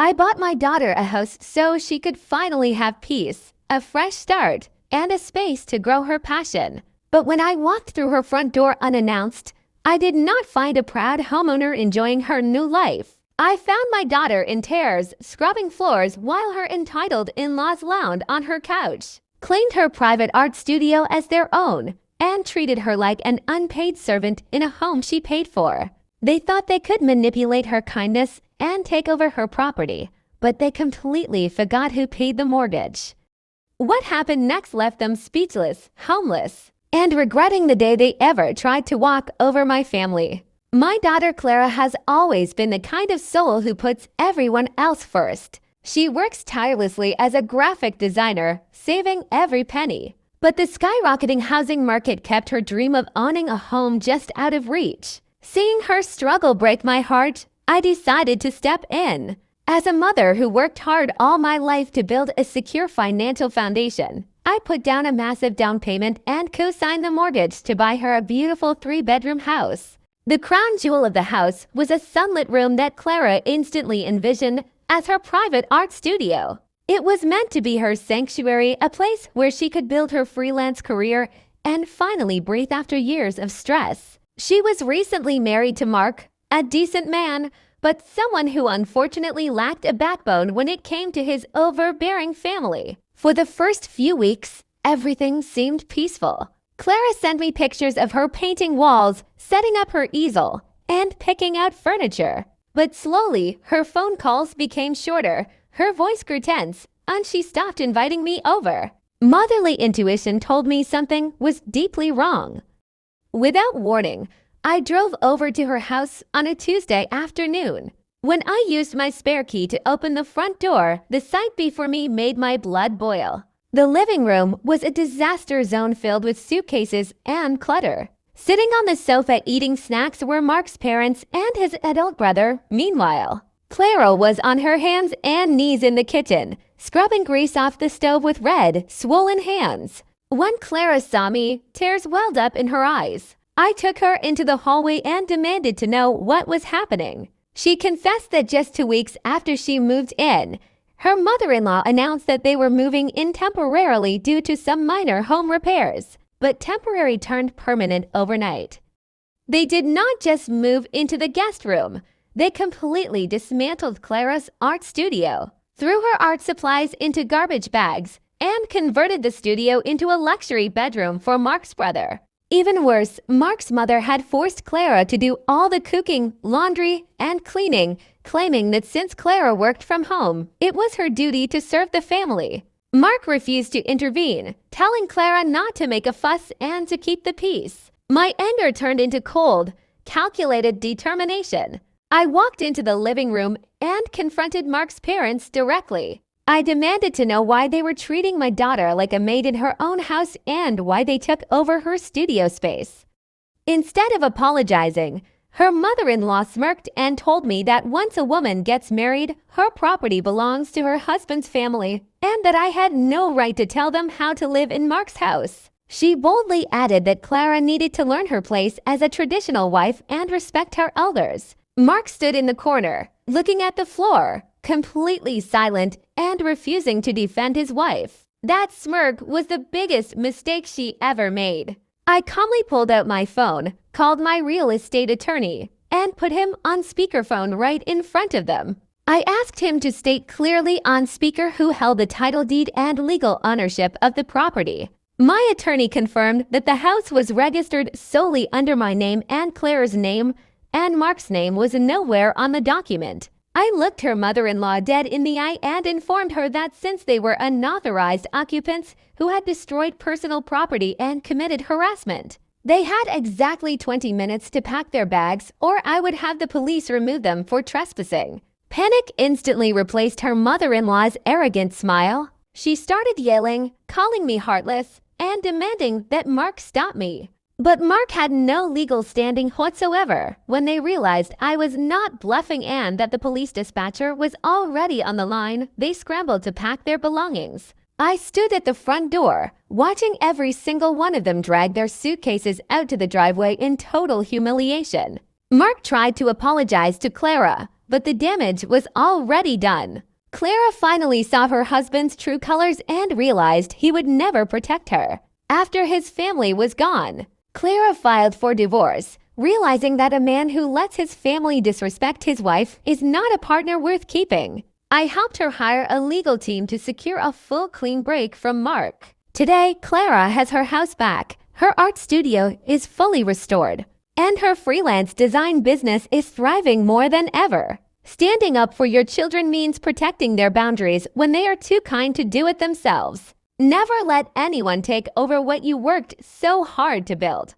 I bought my daughter a house so she could finally have peace, a fresh start, and a space to grow her passion. But when I walked through her front door unannounced, I did not find a proud homeowner enjoying her new life. I found my daughter in tears, scrubbing floors while her entitled in-laws lounged on her couch, claimed her private art studio as their own, and treated her like an unpaid servant in a home she paid for. They thought they could manipulate her kindness and take over her property, but they completely forgot who paid the mortgage. What happened next left them speechless, homeless, and regretting the day they ever tried to walk over my family. My daughter Clara has always been the kind of soul who puts everyone else first. She works tirelessly as a graphic designer, saving every penny. But the skyrocketing housing market kept her dream of owning a home just out of reach. Seeing her struggle break my heart, I decided to step in. As a mother who worked hard all my life to build a secure financial foundation, I put down a massive down payment and co-signed the mortgage to buy her a beautiful 3-bedroom house. The crown jewel of the house was a sunlit room that Clara instantly envisioned as her private art studio. It was meant to be her sanctuary, a place where she could build her freelance career and finally breathe after years of stress. She was recently married to Mark, a decent man, but someone who unfortunately lacked a backbone when it came to his overbearing family. For the first few weeks, everything seemed peaceful. Clara sent me pictures of her painting walls, setting up her easel, and picking out furniture. But slowly, her phone calls became shorter, her voice grew tense, and she stopped inviting me over. Motherly intuition told me something was deeply wrong. Without warning, I drove over to her house on a Tuesday afternoon. When I used my spare key to open the front door, the sight before me made my blood boil. The living room was a disaster zone filled with suitcases and clutter. Sitting on the sofa eating snacks were Mark's parents and his adult brother. Meanwhile, Clara was on her hands and knees in the kitchen, scrubbing grease off the stove with red, swollen hands. When Clara saw me, tears welled up in her eyes. I took her into the hallway and demanded to know what was happening. She confessed that just 2 weeks after she moved in, her mother-in-law announced that they were moving in temporarily due to some minor home repairs, but temporary turned permanent overnight. They did not just move into the guest room. They completely dismantled Clara's art studio, threw her art supplies into garbage bags, and converted the studio into a luxury bedroom for Mark's brother. Even worse, Mark's mother had forced Clara to do all the cooking, laundry, and cleaning, claiming that since Clara worked from home, it was her duty to serve the family. Mark refused to intervene, telling Clara not to make a fuss and to keep the peace. My anger turned into cold, calculated determination. I walked into the living room and confronted Mark's parents directly. I demanded to know why they were treating my daughter like a maid in her own house and why they took over her studio space. Instead of apologizing, her mother-in-law smirked and told me that once a woman gets married, her property belongs to her husband's family and that I had no right to tell them how to live in Mark's house. She boldly added that Clara needed to learn her place as a traditional wife and respect her elders. Mark stood in the corner, looking at the floor, completely silent and refusing to defend his wife. That smirk was the biggest mistake she ever made. I calmly pulled out my phone, called my real estate attorney, and put him on speakerphone right in front of them. I asked him to state clearly on speaker who held the title deed and legal ownership of the property. My attorney confirmed that the house was registered solely under my name and Clara's name, and Mark's name was nowhere on the document. I looked her mother-in-law dead in the eye and informed her that since they were unauthorized occupants who had destroyed personal property and committed harassment, they had exactly 20 minutes to pack their bags or I would have the police remove them for trespassing. Panic instantly replaced her mother-in-law's arrogant smile. She started yelling, calling me heartless, and demanding that Mark stop me. But Mark had no legal standing whatsoever when they realized I was not bluffing and that the police dispatcher was already on the line. They scrambled to pack their belongings. I stood at the front door, watching every single one of them drag their suitcases out to the driveway in total humiliation. Mark tried to apologize to Clara, but the damage was already done. Clara finally saw her husband's true colors and realized he would never protect her. After his family was gone, Clara filed for divorce, realizing that a man who lets his family disrespect his wife is not a partner worth keeping. I helped her hire a legal team to secure a full clean break from Mark. Today, Clara has her house back, her art studio is fully restored, and her freelance design business is thriving more than ever. Standing up for your children means protecting their boundaries when they are too kind to do it themselves. Never let anyone take over what you worked so hard to build.